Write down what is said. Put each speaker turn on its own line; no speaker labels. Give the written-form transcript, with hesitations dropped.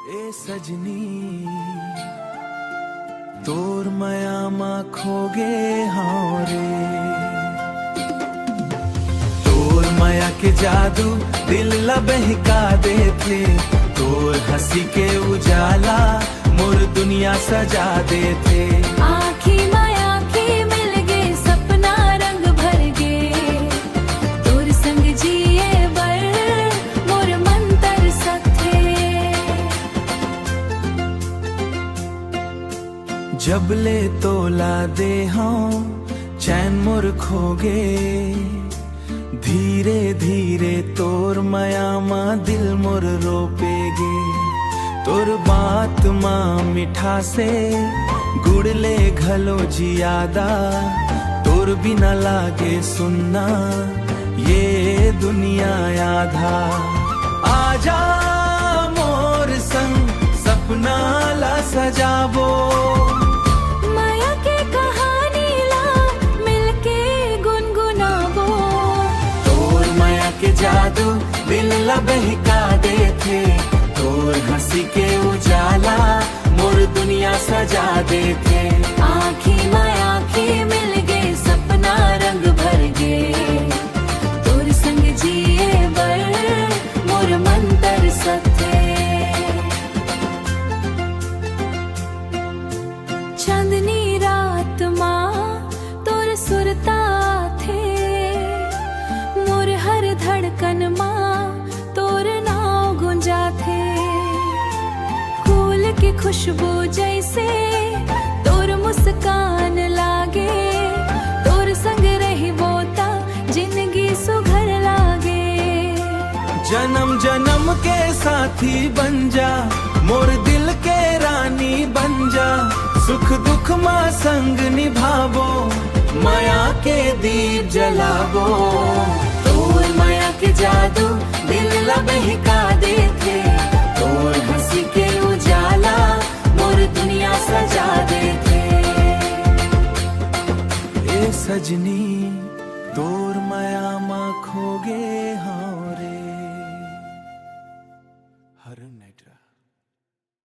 ए सजनी तोर माया मा खोगे हाँ रे। तोर माया के जादू दिल ला बहका दे थे, तोर हंसी के उजाला मोर दुनिया सजा दे थे।
आँखी माया की मिल गए सपना रंग भर गए, तोर संग जिए बर मोर मन तरसथे।
जब ले तोला दे हाँ चैन मोर खोगे, धीरे धीरे तोर माया मा दिल मोर रोपेगे। तोर बात माँ मिठा से गुड़ ले घलो जियादा, तोर बिना लागे सुनना ये दुनिया आधा। आजा मोर संग सपना ला सजाबो,
माया के कहानी ला मिलके गुनगुनाबो।
तोर माया के जादू दिल ला बहका दे थे, तोर हंसी के उजाला मोर दुनिया सजा दे थे।
आँखी माया की मिल गए सपना रंग भर गए, तोर संग जिए बर मोर मन तरसथे। चांदनी रात माँ तोर सुरता थे, मोर हर धड़कन माँ तोर नाव गुंजा थे। फूल की खुशबू जैसे तोर मुस्कान लागे, तोर संग रही बोता जिंदगी सुघर लागे।
जन्म जन्म के साथी बन जा, मोर दिल के रानी बन जा। सुख दुख माँ संग निभाबो, माया के दीप जलाबो। तोर माया के जादू दिल ला बहका दे थे, तोर हंसी के उजाला मोर दुनिया सजा दे थे। ए सजनी तोर माया मा खोगे हाँ रे।